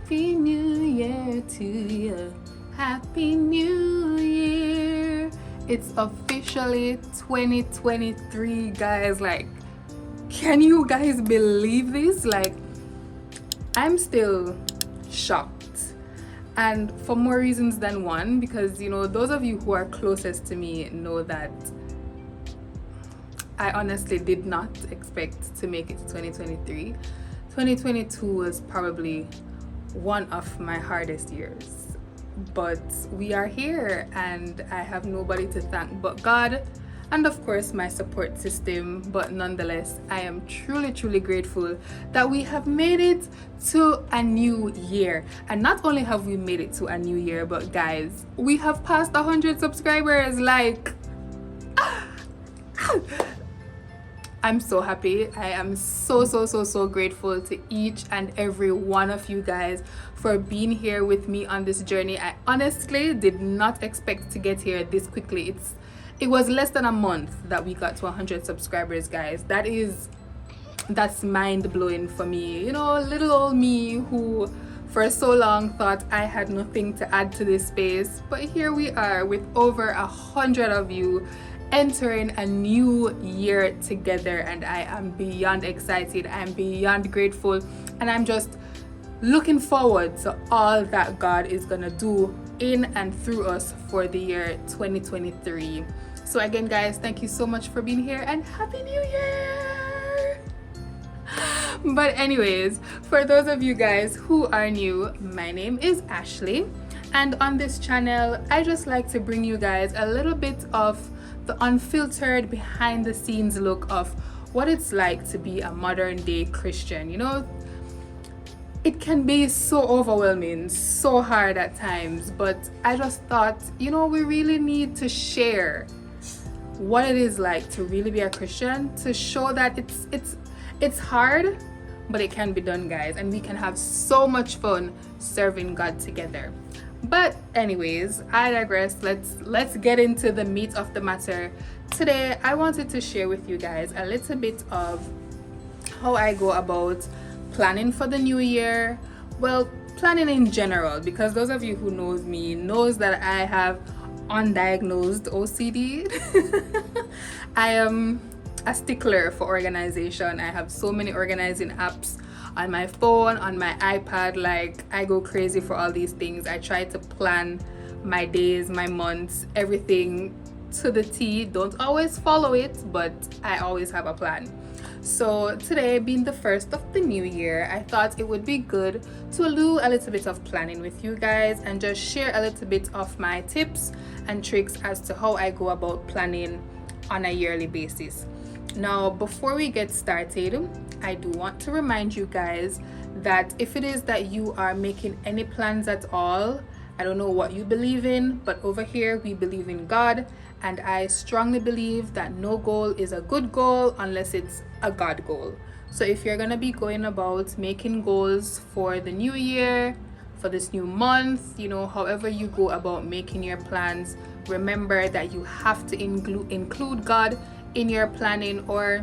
Happy New Year to you. Happy New Year. It's officially 2023, guys. Like, can you guys believe this? Like, I'm still shocked. And for more reasons than one, because, you know, those of you who are closest to me know that I honestly did not expect to make it to 2023. 2022 was probably one of my hardest years, but we are here and I have nobody to thank but God and of course my support system. But nonetheless, I am truly grateful that we have made it to a new year. And not only have we made it to a new year, but guys, we have passed 100 subscribers. Like, I'm so happy. I am so grateful to each and every one of you guys for being here with me on this journey. I honestly did not expect to get here this quickly. It was less than a month that we got to 100 subscribers, guys. That's mind-blowing for me. You know, little old me who for so long thought I had nothing to add to this space. But here we are with over 100 of you entering a new year together, and I am beyond excited. I am beyond grateful, and I'm just looking forward to all that God is gonna do in and through us for the year 2023. So again, guys, thank you so much for being here and Happy New Year. But anyways, for those of you guys who are new, my name is Ashley, and on this channel I just like to bring you guys a little bit of the unfiltered behind the scenes look of what it's like to be a modern day Christian. You know, it can be so overwhelming, so hard at times, but I just thought, you know, we really need to share what it is like to really be a Christian, to show that it's hard, but it can be done, guys, and we can have so much fun serving God together. But anyways, I digress. Let's get into the meat of the matter. Today I wanted to share with you guys a little bit of how I go about planning for the new year. Well, planning in general, because those of you who knows me knows that I have undiagnosed OCD. I am a stickler for organization. I have so many organizing apps on my phone, on my iPad. Like, I go crazy for all these things. I try to plan my days, my months, everything to the T. Don't always follow it, but I always have a plan. So today, being the first of the new year, I thought it would be good to do a little bit of planning with you guys and just share a little bit of my tips and tricks as to how I go about planning on a yearly basis. Now, before we get started, I do want to remind you guys that if it is that you are making any plans at all, I don't know what you believe in, but over here we believe in God, and I strongly believe that no goal is a good goal unless it's a God goal. So if you're gonna be going about making goals for the new year, for this new month, you know, however you go about making your plans, remember that you have to include God in your planning, or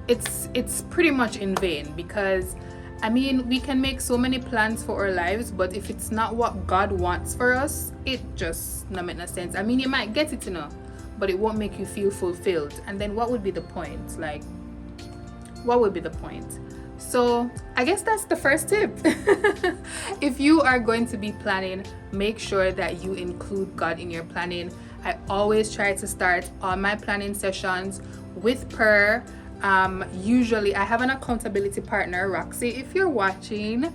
it's pretty much in vain. Because I mean, we can make so many plans for our lives, but if it's not what God wants for us, it just not make no sense. I mean, you might get it, you know, but it won't make you feel fulfilled, and then what would be the point? Like, what would be the point? So I guess that's the first tip. If you are going to be planning, make sure that you include God in your planning. I always try to start all my planning sessions with prayer. Usually I have an accountability partner, Roxy, if you're watching.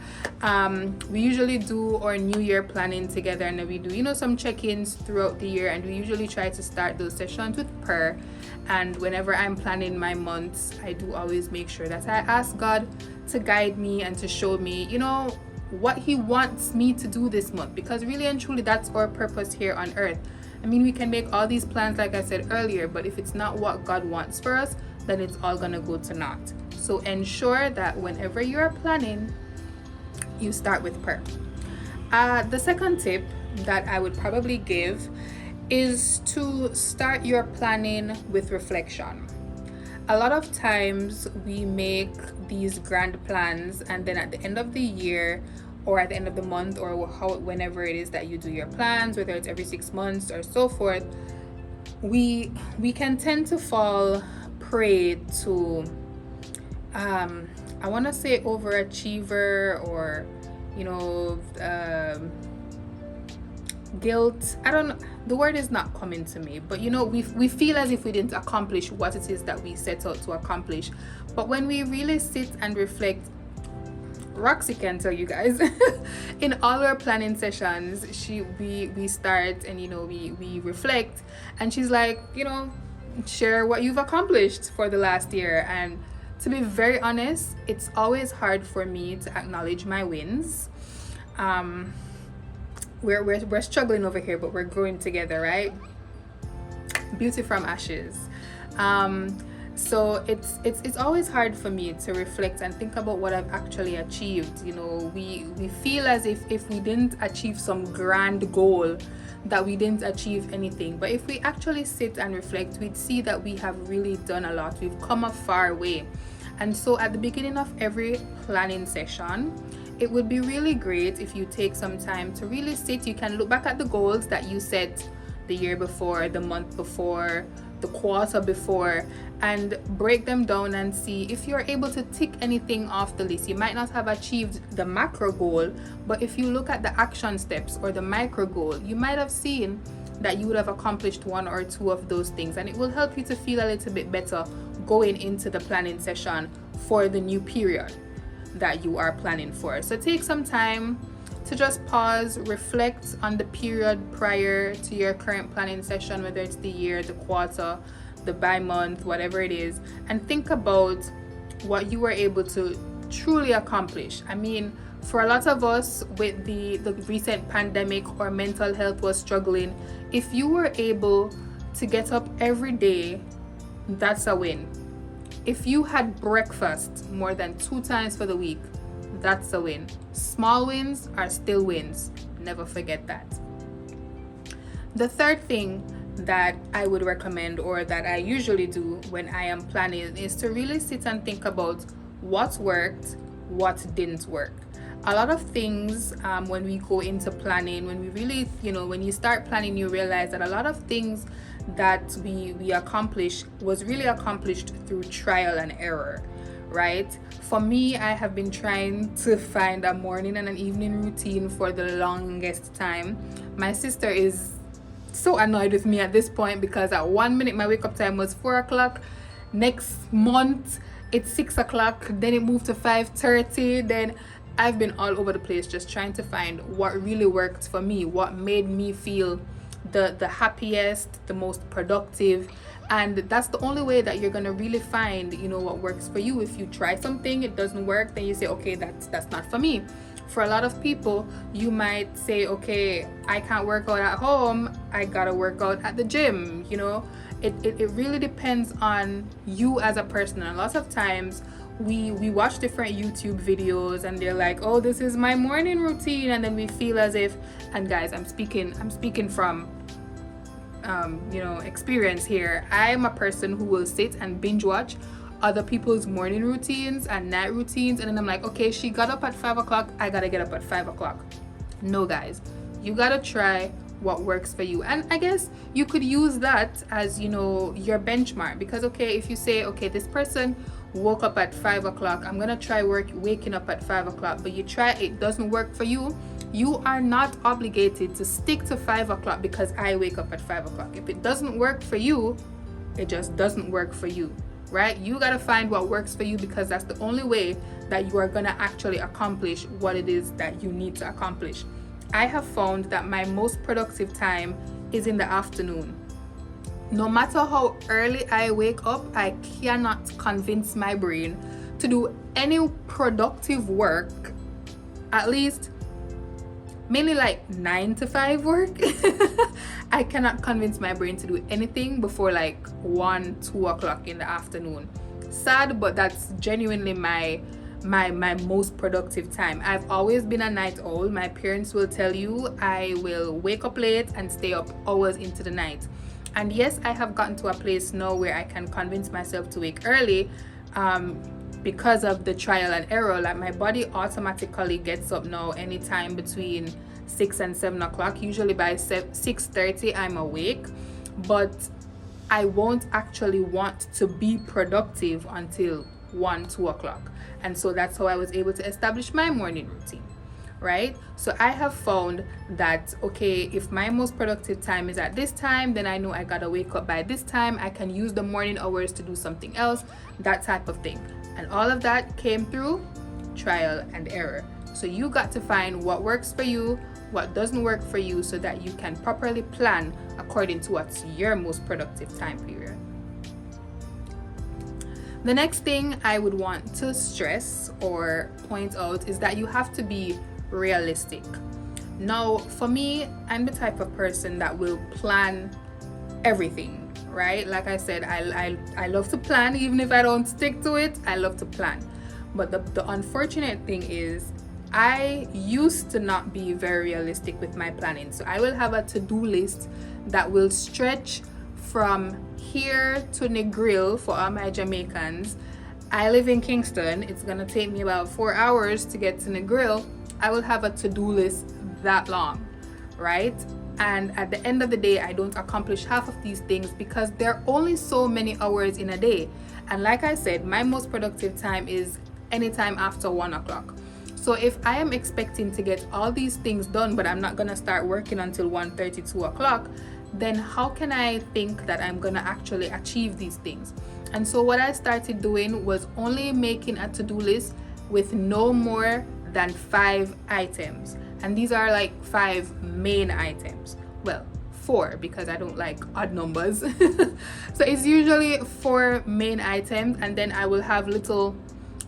We usually do our new year planning together, and then we do, you know, some check-ins throughout the year, and we usually try to start those sessions with prayer. And whenever I'm planning my months, I do always make sure that I ask God to guide me and to show me, you know, what he wants me to do this month, because really and truly that's our purpose here on earth. I mean, we can make all these plans like I said earlier, but if it's not what God wants for us, then it's all gonna go to naught. So ensure that whenever you are planning, you start with prayer. The second tip that I would probably give is to start your planning with reflection. A lot of times we make these grand plans, and then at the end of the year or at the end of the month, or whenever it is that you do your plans, whether it's every 6 months or so forth, we can tend to fall prey to I want to say overachiever, or guilt. I don't know, the word is not coming to me, but we feel as if we didn't accomplish what it is that we set out to accomplish. But when we really sit and reflect, Roxy can tell you guys, in all our planning sessions, we start and we reflect, and she's like, share what you've accomplished for the last year. And to be very honest, it's always hard for me to acknowledge my wins. We're struggling over here, but we're growing together, right? Beauty from ashes. So it's always hard for me to reflect and think about what I've actually achieved. We feel as if we didn't achieve some grand goal, that we didn't achieve anything. But if we actually sit and reflect, we'd see that we have really done a lot. We've come a far way. And so at the beginning of every planning session, it would be really great if you take some time to really sit. You can look back at the goals that you set the year before, the month before, the quarter before, and break them down and see if you're able to tick anything off the list. You might not have achieved the macro goal, but if you look at the action steps or the micro goal, you might have seen that you would have accomplished one or two of those things, and it will help you to feel a little bit better going into the planning session for the new period that you are planning for. So take some time to just pause, reflect on the period prior to your current planning session, whether it's the year, the quarter, the bi-month, whatever it is, and think about what you were able to truly accomplish. I mean, for a lot of us with the recent pandemic, or mental health was struggling, if you were able to get up every day, that's a win. If you had breakfast more than 2 times for the week, that's a win. Small wins are still wins. Never forget that. The third thing that I would recommend, or that I usually do when I am planning, is to really sit and think about what worked, what didn't work. A lot of things, when we go into planning, when we really, when you start planning, you realize that a lot of things that we accomplish was really accomplished through trial and error, right? For me, I have been trying to find a morning and an evening routine for the longest time. My sister is so annoyed with me at this point, because at 1 minute my wake up time was 4 o'clock, next month it's 6 o'clock, then it moved to 5:30. Then I've been all over the place just trying to find what really worked for me, what made me feel the happiest, the most productive. And that's the only way that you're gonna really find what works for you. If you try something, it doesn't work, then you say, okay, that's not for me. For a lot of people, you might say, okay, I can't work out at home, I gotta work out at the gym. It really depends on you as a person. And a lot of times we watch different YouTube videos and they're like, oh, this is my morning routine, and then we feel as if, and guys, I'm speaking from experience here. I'm a person who will sit and binge watch other people's morning routines and night routines, and then I'm like, okay, she got up at 5 o'clock, I gotta get up at 5 o'clock. No, guys, you gotta try what works for you. And I guess you could use that as your benchmark, because okay, if you say, okay, this person woke up at 5 o'clock, I'm gonna try waking up at 5 o'clock, but you try, it doesn't work for you, you are not obligated to stick to 5 o'clock because I wake up at 5 o'clock. If it doesn't work for you, it just doesn't work for you, right? You gotta find what works for you, because that's the only way that you are gonna actually accomplish what it is that you need to accomplish. I have found that my most productive time is in the afternoon. No matter how early I wake up, I cannot convince my brain to do any productive work, at least mainly like 9 to 5 work. I cannot convince my brain to do anything before like 1, 2 o'clock in the afternoon. Sad, but that's genuinely my most productive time. I've always been a night owl. My parents will tell you I will wake up late and stay up hours into the night. And yes, I have gotten to a place now where I can convince myself to wake early. because of the trial and error. Like my body automatically gets up now anytime between 6 and 7 o'clock. Usually by 6:30 I'm awake, but I won't actually want to be productive until 1-2 o'clock. And so that's how I was able to establish my morning routine, right? So I have found that, okay, if my most productive time is at this time, then I know I gotta wake up by this time. I can use the morning hours to do something else, that type of thing. And all of that came through trial and error. So you got to find what works for you, what doesn't work for you, so that you can properly plan according to what's your most productive time period. The next thing I would want to stress or point out is that you have to be realistic. Now, for me, I'm the type of person that will plan everything, right? Like I said, I love to plan. Even if I don't stick to it, I love to plan. But the unfortunate thing is, I used to not be very realistic with my planning. So I will have a to-do list that will stretch from here to Negril for all my Jamaicans. I live in Kingston. It's gonna take me about 4 hours to get to Negril. I will have a to-do list that long, right? And at the end of the day, I don't accomplish half of these things because there are only so many hours in a day. And like I said, my most productive time is anytime after 1 o'clock. So if I am expecting to get all these things done, but I'm not gonna start working until 1:30, 2 o'clock, then how can I think that I'm gonna actually achieve these things? And so what I started doing was only making a to-do list with no more than 5 items. And these are like 5 main items. Well, 4, because I don't like odd numbers. So it's usually 4 main items, and then I will have little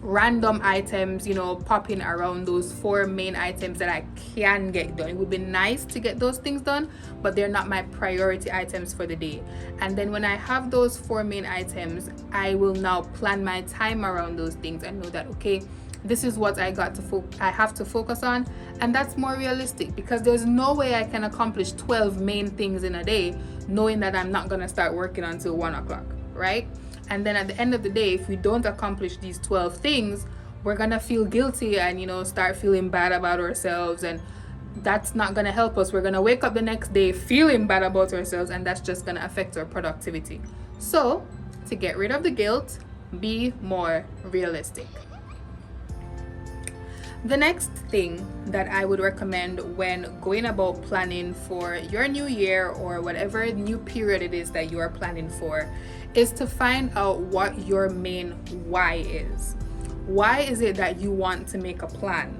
random items, popping around those 4 main items that I can get done. It would be nice to get those things done, but they're not my priority items for the day. And then when I have those 4 main items, I will now plan my time around those things and know that, okay, this is what I have to focus on. And that's more realistic, because there's no way I can accomplish 12 main things in a day knowing that I'm not gonna start working until 1 o'clock, right? And then at the end of the day, if we don't accomplish these 12 things, we're gonna feel guilty and start feeling bad about ourselves, and that's not gonna help us. We're gonna wake up the next day feeling bad about ourselves, and that's just gonna affect our productivity. So to get rid of the guilt, be more realistic. The next thing that I would recommend when going about planning for your new year or whatever new period it is that you are planning for is to find out what your main why is. Why is it that you want to make a plan?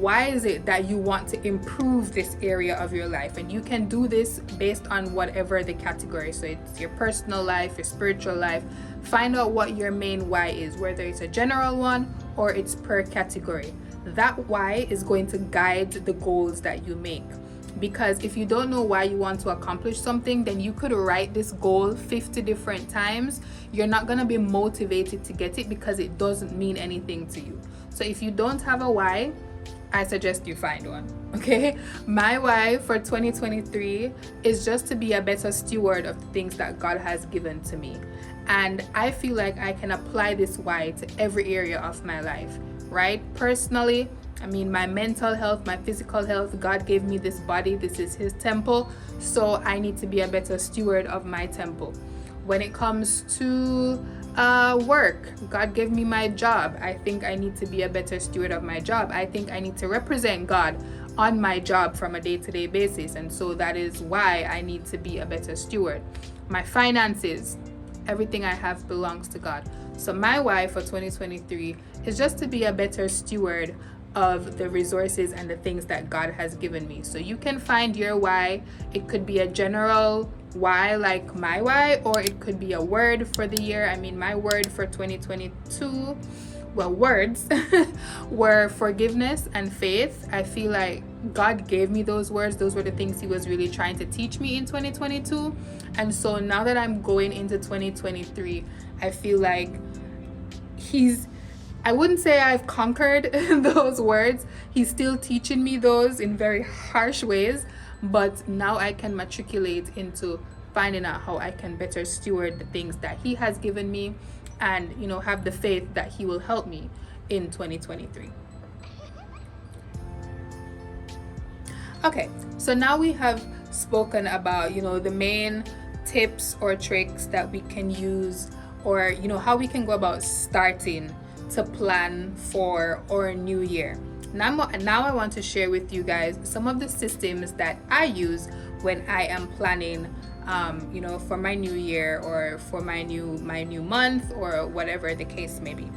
Why is it that you want to improve this area of your life? And you can do this based on whatever the category. So it's your personal life, your spiritual life. Find out what your main why is, whether it's a general one or it's per category. That why is going to guide the goals that you make. Because if you don't know why you want to accomplish something, then you could write this goal 50 different times. You're not going to be motivated to get it because it doesn't mean anything to you. So if you don't have a why, I suggest you find one, okay? My why for 2023 is just to be a better steward of the things that God has given to me. And I feel like I can apply this why to every area of my life, right? Personally, my mental health, my physical health, God gave me this body. This is His temple. So I need to be a better steward of my temple. When it comes to work, God gave me my job. I think I need to be a better steward of my job. I think I need to represent God on my job from a day-to-day basis. And so that is why I need to be a better steward. My finances, everything I have belongs to God. So my why for 2023 is just to be a better steward of the resources and the things that God has given me. So you can find your why. It could be a general why, like my why, or it could be a word for the year. My word for 2022, words were forgiveness and faith. I feel like God gave me those words. Those were the things He was really trying to teach me in 2022. And so now that I'm going into 2023, I feel like I wouldn't say I've conquered those words. He's still teaching me those in very harsh ways, but now I can matriculate into finding out how I can better steward the things that He has given me and, you know, have the faith that he will help me in 2023. Okay, so now we have spoken about, you know, the main tips or tricks that we can use, or, you know, how we can go about starting to plan for our new year. Now I want to share with you guys some of the systems that I use when I am planning, you know, for my new year or for my new month or whatever the case may be.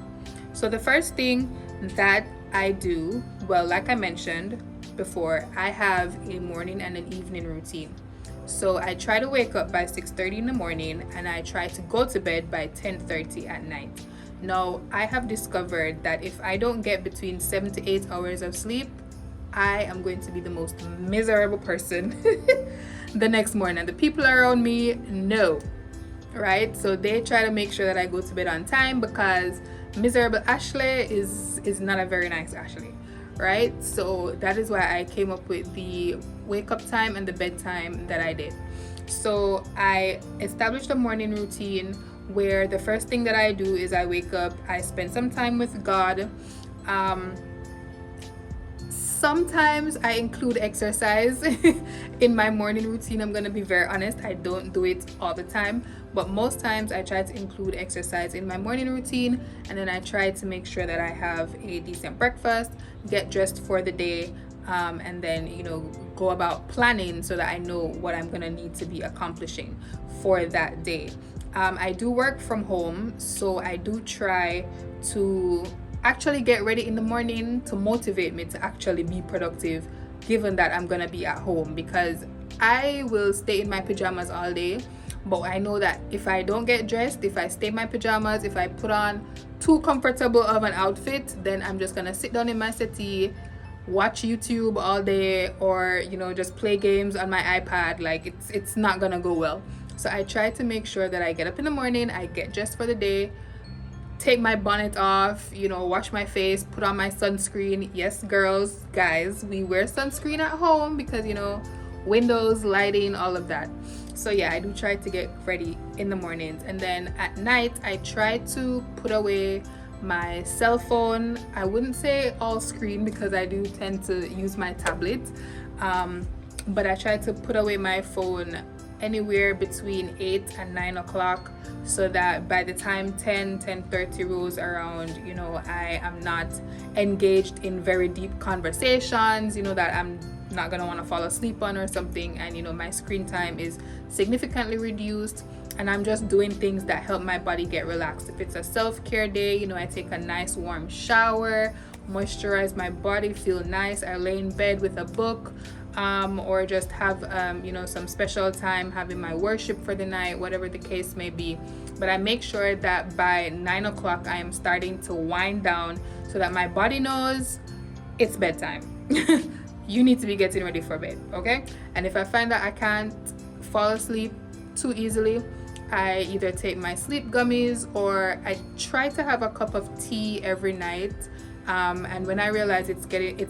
So the first thing that I do, well, like I mentioned before, I have a morning and an evening routine. So I try to wake up by 6:30 in the morning, and I try to go to bed by 10:30 at night. Now, I have discovered that if I don't get between 7 to 8 hours of sleep, I am going to be the most miserable person the next morning. And the people around me know, right? So they try to make sure that I go to bed on time, because miserable Ashley is not a very nice Ashley, right? So that is why I came up with the wake up time and the bedtime that I did. So I established a morning routine where the first thing that I do is I wake up, I spend some time with God. Sometimes I include exercise in my morning routine. I'm gonna be very honest, I don't do it all the time, but most times I try to include exercise in my morning routine, and then I try to make sure that I have a decent breakfast, get dressed for the day, and then, you know, go about planning so that I know what I'm gonna need to be accomplishing for that day. I do work from home, so I do try to actually get ready in the morning to motivate me to actually be productive, given that I'm gonna be at home, because I will stay in my pajamas all day. But I know that if I don't get dressed, if I stay in my pajamas, if I put on too comfortable of an outfit, then I'm just gonna sit down in my settee, watch YouTube all day, or, you know, just play games on my iPad. Like, it's not gonna go well. So I try to make sure that I get up in the morning, I get dressed for the day, take my bonnet off, you know, wash my face, put on my sunscreen. Yes, girls, guys, we wear sunscreen at home because, you know, windows, lighting, all of that. So yeah, I do try to get ready in the mornings, and then at night I try to put away my cell phone. I wouldn't say all screen, because I do tend to use my tablet, but I try to put away my phone anywhere between 8 and 9 o'clock, so that by the time 10:30 rolls around, you know, I am not engaged in very deep conversations, you know, that I'm not gonna want to fall asleep on or something, and, you know, my screen time is significantly reduced, and I'm just doing things that help my body get relaxed. If it's a self-care day, you know, I take a nice warm shower, moisturize my body, feel nice, I lay in bed with a book, or just have, you know, some special time having my worship for the night, whatever the case may be. But I make sure that by 9 o'clock I am starting to wind down, so that my body knows it's bedtime. You need to be getting ready for bed, okay? And if I find that I can't fall asleep too easily, I either take my sleep gummies, or I try to have a cup of tea every night. And when I realize it's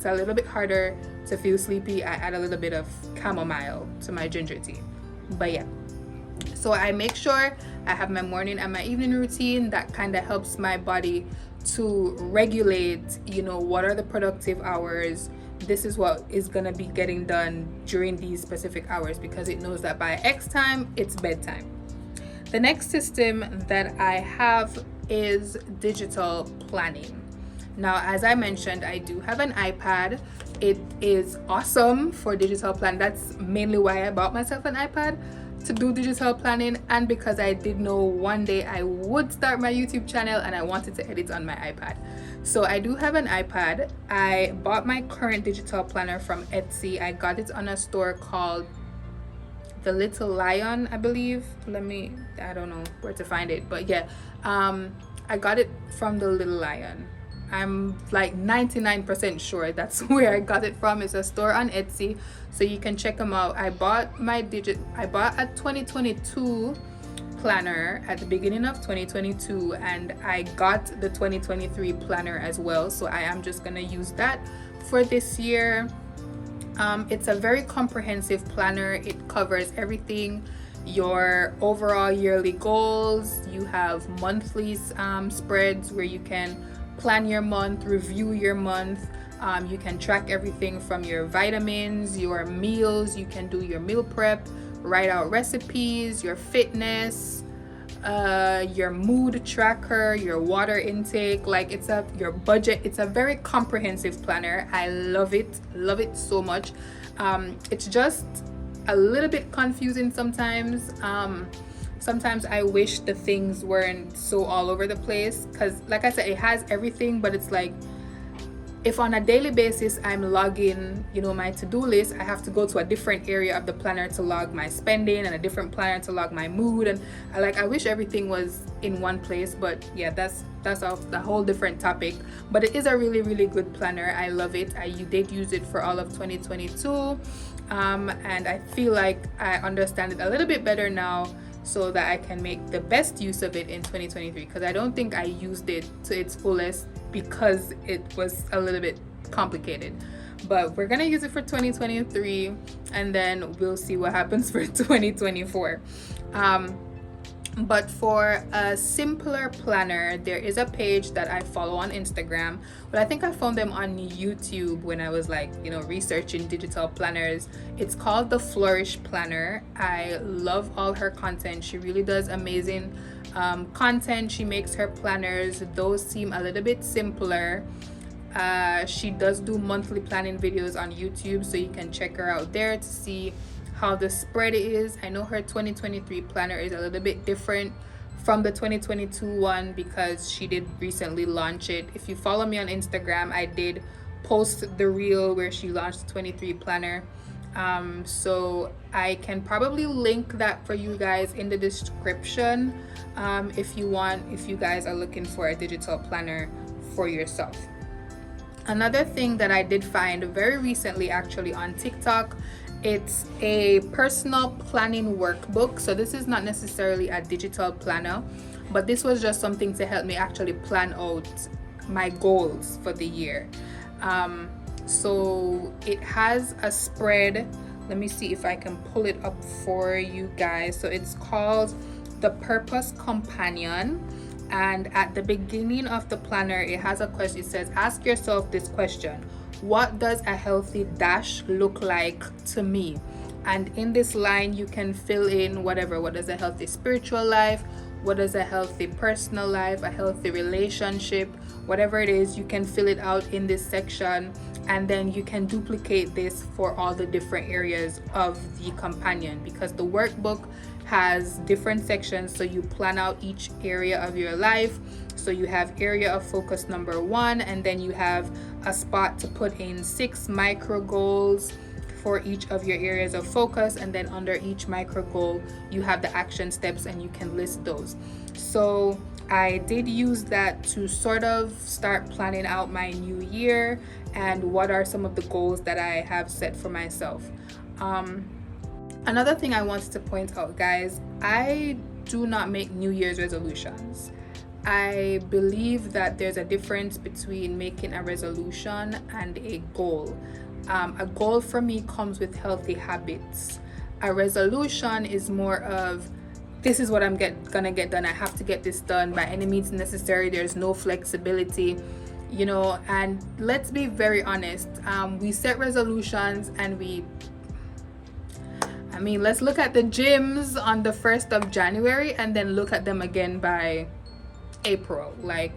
a little bit harder to feel sleepy, I add a little bit of chamomile to my ginger tea. But yeah, so I make sure I have my morning and my evening routine that kind of helps my body to regulate, you know, what are the productive hours. This is what is going to be getting done during these specific hours, because it knows that by X time it's bedtime. The next system that I have is digital planning. Now, as I mentioned, I do have an iPad. It is awesome for digital plan. That's mainly why I bought myself an iPad, to do digital planning, and because I did know one day I would start my YouTube channel and I wanted to edit on my iPad. So I do have an iPad. I bought my current digital planner from Etsy. I got it on a store called The Little Lion, I believe. I don't know where to find it, but yeah, I got it from The Little Lion. I'm like 99% sure that's where I got it from. It's a store on Etsy, so you can check them out. I bought a 2022 planner at the beginning of 2022, and I got the 2023 planner as well, so I am just gonna use that for this year. It's a very comprehensive planner. It covers everything your overall yearly goals. You have monthly spreads where you can plan your month, review your month. You can track everything from your vitamins, your meals. You can do your meal prep, write out recipes, your fitness, your mood tracker, your water intake. Like your budget. It's a very comprehensive planner. I love it so much. It's just a little bit confusing sometimes. Sometimes I wish the things weren't so all over the place, because like I said, it has everything, but it's like, if on a daily basis I'm logging, my to-do list, I have to go to a different area of the planner to log my spending, and a different planner to log my mood, and I wish everything was in one place. But yeah, that's a whole different topic. But it is a really, really good planner. I love it. I did use it for all of 2022, and I feel like I understand it a little bit better now, so that I can make the best use of it in 2023, because I don't think I used it to its fullest because it was a little bit complicated. But we're gonna use it for 2023, and then we'll see what happens for 2024. But for a simpler planner, there is a page that I follow on Instagram, but I think I found them on YouTube when I was researching digital planners. It's called the Flourish Planner. I love all her content. She really does amazing content. She makes her planners, those seem a little bit simpler. She does do monthly planning videos on YouTube, so you can check her out there to see how the spread is. I know her 2023 planner is a little bit different from the 2022 one, because she did recently launch it. If you follow me on Instagram, I did post the reel where she launched the 23 planner. So I can probably link that for you guys in the description, if you guys are looking for a digital planner for yourself. Another thing that I did find very recently, actually, on TikTok, it's a personal planning workbook. So this is not necessarily a digital planner, but this was just something to help me actually plan out my goals for the year. So it has a spread. Let me see if I can pull it up for you guys. So it's called the Purpose Companion. And at the beginning of the planner, it has a question. It says, ask yourself this question: what does a healthy dash look like to me? And in this line, you can fill in whatever. What does a healthy spiritual life? What does a healthy personal life? A healthy relationship? Whatever it is, you can fill it out in this section. And then you can duplicate this for all the different areas of the companion, because the workbook has different sections. So you plan out each area of your life. So you have area of focus number 1, and then you have a spot to put in 6 micro goals for each of your areas of focus, and then under each micro goal you have the action steps, and you can list those. So I did use that to sort of start planning out my new year and what are some of the goals that I have set for myself. Another thing I wanted to point out, guys, I do not make New Year's resolutions. I believe that there's a difference between making a resolution and a goal. A goal for me comes with healthy habits. A resolution is more of, this is what I'm gonna get done. I have to get this done by any means necessary. There's no flexibility, and let's be very honest. We set resolutions and let's look at the gyms on the 1st of January and then look at them again by April. Like,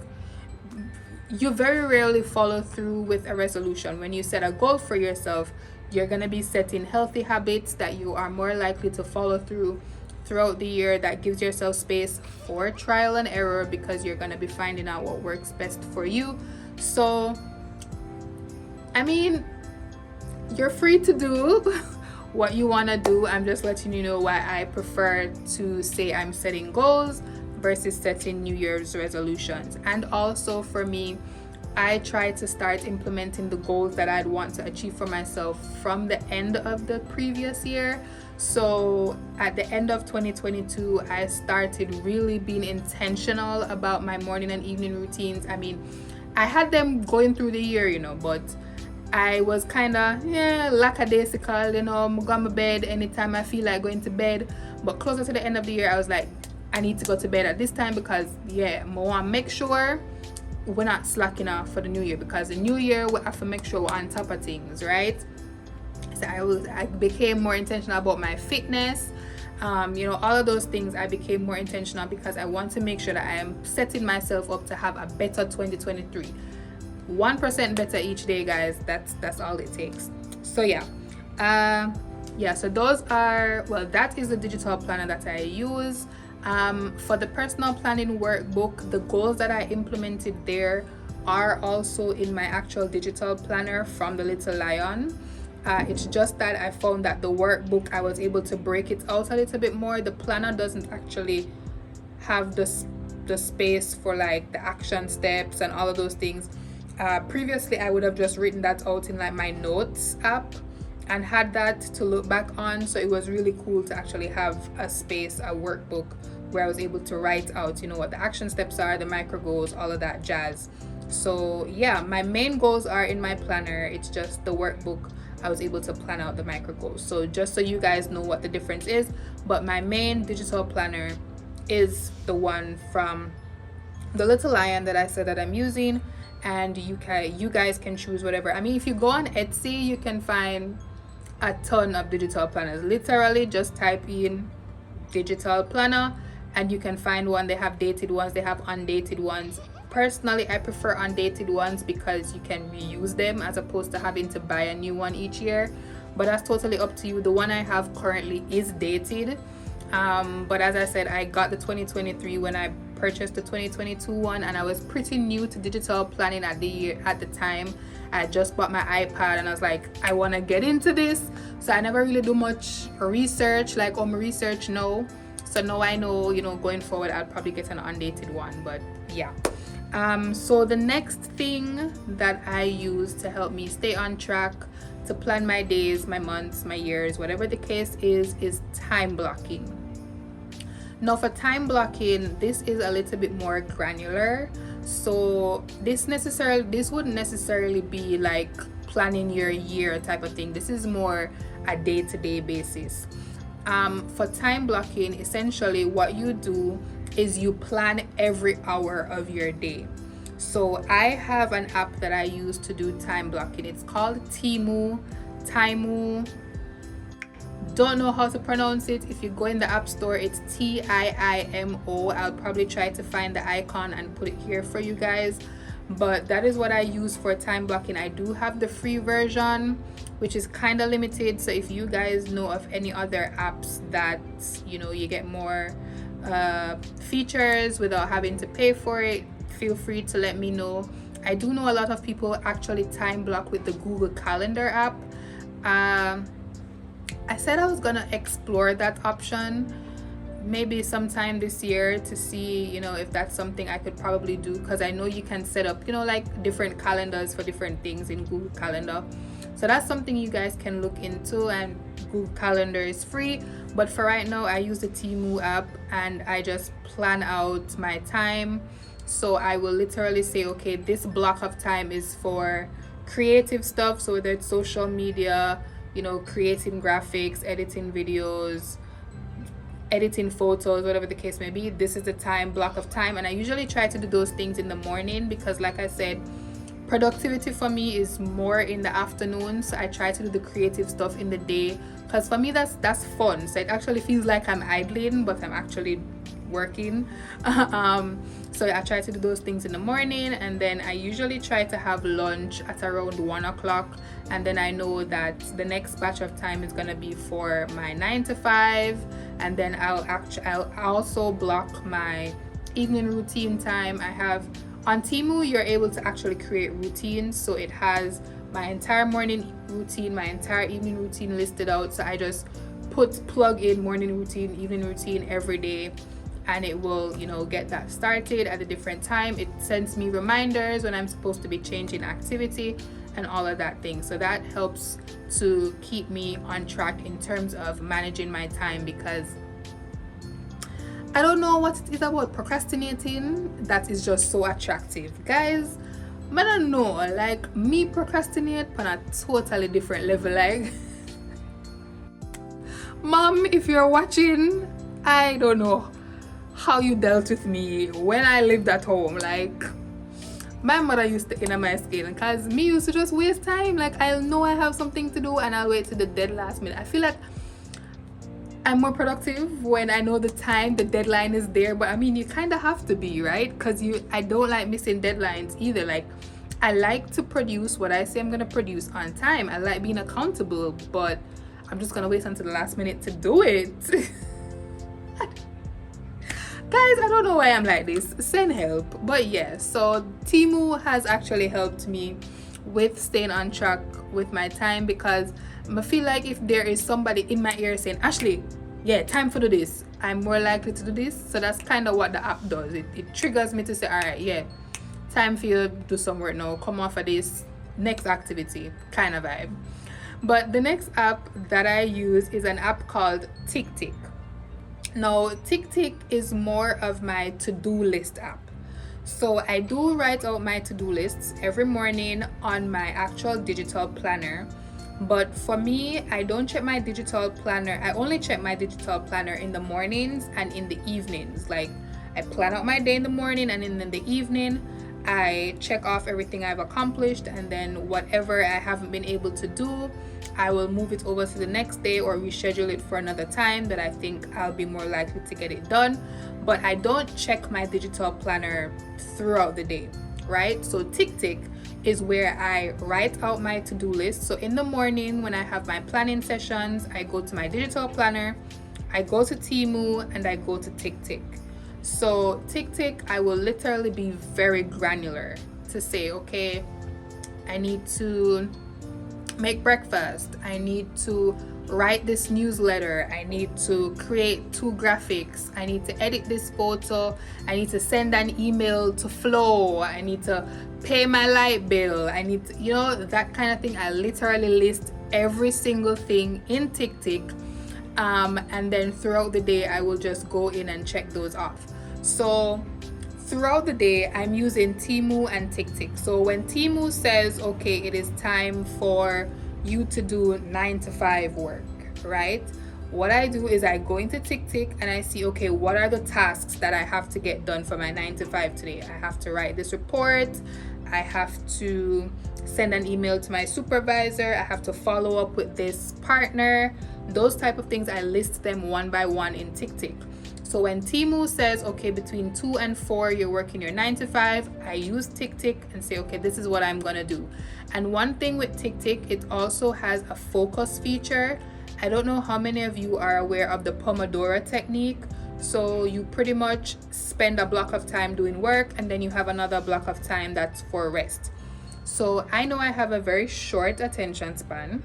you very rarely follow through with a resolution. When you set a goal for yourself, you're going to be setting healthy habits that you are more likely to follow throughout the year. That gives yourself space for trial and error, because you're going to be finding out what works best for you. So you're free to do what you want to do. I'm just letting you know why I prefer to say I'm setting goals versus setting New Year's resolutions. And also for me, I try to start implementing the goals that I'd want to achieve for myself from the end of the previous year. So at the end of 2022, I started really being intentional about my morning and evening routines. I had them going through the year, but I was kind of lackadaisical, you know, I'm going to bed anytime I feel like going to bed. But closer to the end of the year, I was like, I need to go to bed at this time because I want to make sure we're not slacking off for the new year, because the new year we have to make sure we're on top of things, right? So I became more intentional about my fitness. You know, all of those things I became more intentional because I want to make sure that I am setting myself up to have a better 2023. 1% better each day, guys. That's all it takes. So so those are, well, that is the digital planner that I use. For the personal planning workbook, the goals that I implemented there are also in my actual digital planner from the Little Lion. It's just that I found that the workbook, I was able to break it out a little bit more. The planner doesn't actually have the space for like the action steps and all of those things. Previously, I would have just written that out in like my notes app and had that to look back on. So it was really cool to actually have a space, a workbook, where I was able to write out, you know, what the action steps are, the micro goals, all of that jazz. So yeah, my main goals are in my planner. It's just the workbook, I was able to plan out the micro goals. So just so you guys know what the difference is, but my main digital planner is the one from the Little Lion that I said that I'm using. And you guys can choose whatever. I mean, if you go on Etsy, you can find a ton of digital planners. Literally just type in digital planner and you can find one. They have dated ones, they have undated ones. Personally, I prefer undated ones because you can reuse them as opposed to having to buy a new one each year. But that's totally up to you. The one I have currently is dated, but as I said, I got the 2023 when I purchased the 2022 one, and I was pretty new to digital planning at the time. I just bought my iPad and I was like, I want to get into this. So I never really do much research, like my research now. So now I know, you know, going forward I'll probably get an undated one. But yeah, so the next thing that I use to help me stay on track, to plan my days, my months, my years, whatever the case is time blocking. Now for time blocking, this is a little bit more granular. So this wouldn't necessarily be like planning your year type of thing. This is more a day-to-day basis. For time blocking, essentially what you do is you plan every hour of your day. So I have an app that I use to do time blocking. It's called Timeu. Don't know how to pronounce it. If you go in the app store, it's Tiimo. I'll probably try to find the icon and put it here for you guys. But that is what I use for time blocking. I do have the free version, which is kind of limited. So if you guys know of any other apps that, you know, you get more features without having to pay for it, feel free to let me know. I do know a lot of people actually time block with the Google Calendar app. I said I was gonna explore that option maybe sometime this year to see, you know, if that's something I could probably do, because I know you can set up, you know, like different calendars for different things in Google Calendar. So that's something you guys can look into, and Google Calendar is free. But for right now, I use the Timeu app and I just plan out my time. So I will literally say, okay, this block of time is for creative stuff. So whether it's social media, you know, creating graphics, editing videos, editing photos, whatever the case may be, this is the time block of time. And I usually try to do those things in the morning because, like I said, productivity for me is more in the afternoon. So I try to do the creative stuff in the day because for me that's fun. So it actually feels like I'm idling, but I'm actually working. So I try to do those things in the morning, and then I usually try to have lunch at around 1 o'clock, and then I know that the next batch of time is going to be for my 9 to 5, and then I'll also block my evening routine time. I have on Timeu, you're able to actually create routines, so it has my entire morning routine, my entire evening routine listed out. So I just plug in morning routine, evening routine every day, and it will, you know, get that started at a different time. It sends me reminders when I'm supposed to be changing activity and all of that thing. So that helps to keep me on track in terms of managing my time, because I don't know what it is about procrastinating that is just so attractive. Guys, I don't know, like me procrastinate on a totally different level. Like, mom, if you're watching, I don't know how you dealt with me when I lived at home. Like, my mother used to inner my skin because me used to just waste time. Like, I'll know I have something to do and I'll wait to the dead last minute. I feel like I'm more productive when I know the time, the deadline is there. But I mean, you kind of have to be, right? Because I don't like missing deadlines either. Like, I like to produce what I say I'm gonna produce on time. I like being accountable, but I'm just gonna wait until the last minute to do it. Guys, I don't know why I'm like this. Send help. But yeah, so Temu has actually helped me with staying on track with my time, because I feel like if there is somebody in my ear saying, Ashley, yeah, time for do this, I'm more likely to do this. So that's kind of what the app does. It triggers me to say, all right, yeah, time for you to do some work now. Come off of this next activity kind of vibe. But the next app that I use is an app called TickTick. Now, TickTick is more of my to-do list app. So I do write out my to-do lists every morning on my actual digital planner. But for me, I don't check my digital planner. I only check my digital planner in the mornings and in the evenings. Like, I plan out my day in the morning, and in the evening, I check off everything I've accomplished, and then whatever I haven't been able to do, I will move it over to the next day or reschedule it for another time that I think I'll be more likely to get it done. But I don't check my digital planner throughout the day, right? So TickTick is where I write out my to-do list. So in the morning when I have my planning sessions, I go to my digital planner, I go to Temu, and I go to TickTick. So TickTick, I will literally be very granular to say, okay, I need to make breakfast, I need to write this newsletter, I need to create 2 graphics, I need to edit this photo, I need to send an email to Flow, I need to pay my light bill, I need to, you know, that kind of thing. I literally list every single thing in TickTick, and then throughout the day I will just go in and check those off. So throughout the day, I'm using Temu and TickTick. So when Temu says, okay, it is time for you to do 9 to 5 work, right? What I do is I go into TickTick and I see, okay, what are the tasks that I have to get done for my 9 to 5 today? I have to write this report. I have to send an email to my supervisor. I have to follow up with this partner. Those type of things, I list them one by one in TickTick. So when Temu says, okay, between 2 and 4, you're working your 9 to 5, I use TickTick and say, okay, this is what I'm gonna do. And one thing with TickTick, it also has a focus feature. I don't know how many of you are aware of the Pomodoro technique. So you pretty much spend a block of time doing work, and then you have another block of time that's for rest. So I know I have a very short attention span.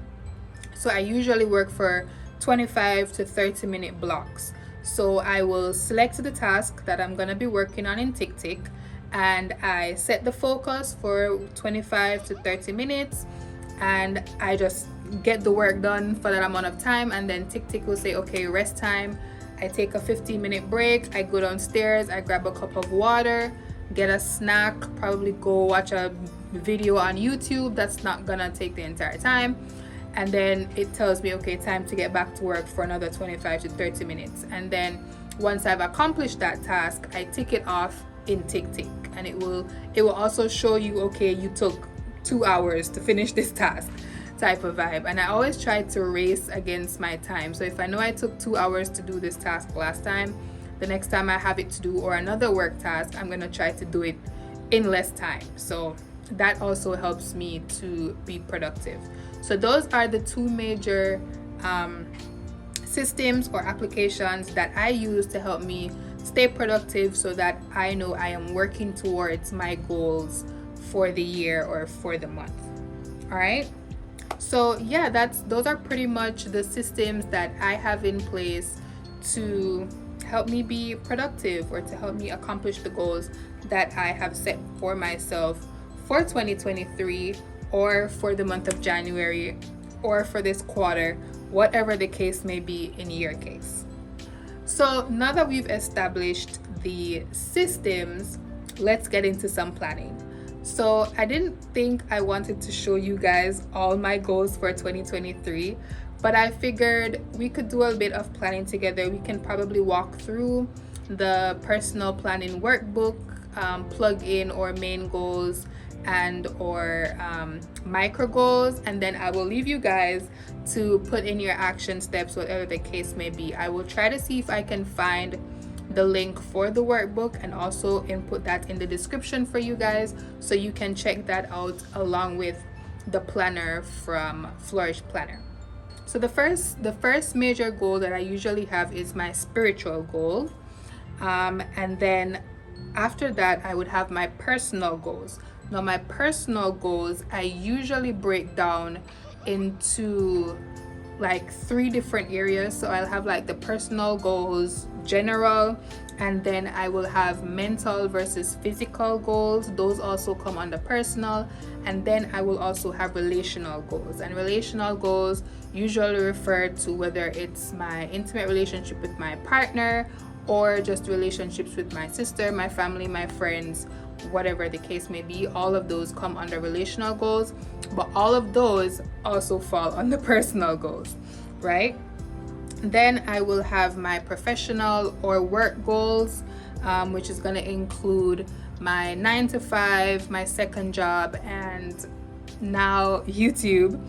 So I usually work for 25 to 30 minute blocks. So I will select the task that I'm gonna be working on in TickTick, and I set the focus for 25 to 30 minutes, and I just get the work done for that amount of time. And then TickTick will say, okay, rest time. I take a 15-minute break, I go downstairs, I grab a cup of water, get a snack, probably go watch a video on YouTube. That's not gonna take the entire time. And then it tells me, okay, time to get back to work for another 25 to 30 minutes. And then once I've accomplished that task, I tick it off in TickTick, and it will also show you, okay, you took 2 hours to finish this task type of vibe. And I always try to race against my time. So if I know I took 2 hours to do this task last time, the next time I have it to do or another work task, I'm gonna try to do it in less time. So that also helps me to be productive. So those are the 2 major systems or applications that I use to help me stay productive, so that I know I am working towards my goals for the year or for the month. All right. So yeah, those are pretty much the systems that I have in place to help me be productive, or to help me accomplish the goals that I have set for myself for 2023, or for the month of January, or for this quarter, whatever the case may be in your case. So now that we've established the systems, let's get into some planning. So I didn't think I wanted to show you guys all my goals for 2023, but I figured we could do a bit of planning together. We can probably walk through the personal planning workbook, plug in our main goals and or micro goals, and then I will leave you guys to put in your action steps, whatever the case may be. I will try to see if I can find the link for the workbook and also input that in the description for you guys, so you can check that out along with the planner from Flourish Planner. So the first major goal that I usually have is my spiritual goal, and then after that I would have my personal goals. Now my personal goals I usually break down into like 3 different areas. So I'll have like the personal goals general, and then I will have mental versus physical goals. Those also come under personal. And then I will also have relational goals, and relational goals usually refer to whether it's my intimate relationship with my partner or just relationships with my sister, my family, my friends, whatever the case may be. All of those come under relational goals, but all of those also fall under personal goals, right? Then I will have my professional or work goals, which is going to include my 9 to 5, my second job, and now YouTube.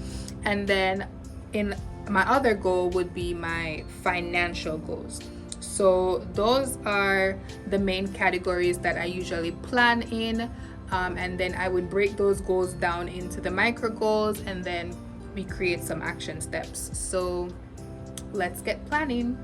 And then in my other goal would be my financial goals. So those are the main categories that I usually plan in, and then I would break those goals down into the micro goals, and then we create some action steps. So let's get planning.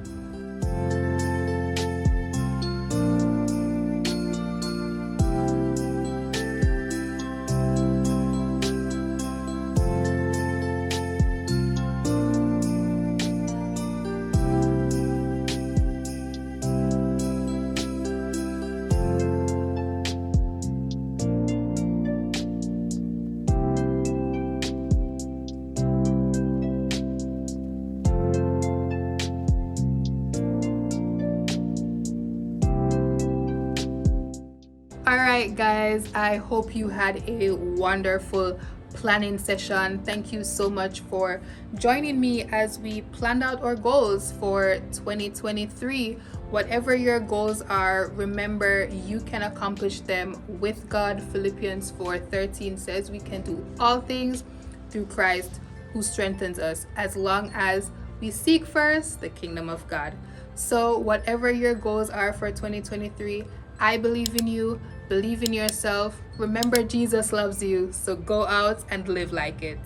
All right, guys, I hope you had a wonderful planning session. Thank you so much for joining me as we planned out our goals for 2023. Whatever your goals are, remember you can accomplish them with God. Philippians 4:13 says we can do all things through Christ who strengthens us, as long as we seek first the kingdom of God. So whatever your goals are for 2023, I believe in you. Believe in yourself. Remember, Jesus loves you. So go out and live like it.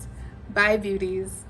Bye, beauties.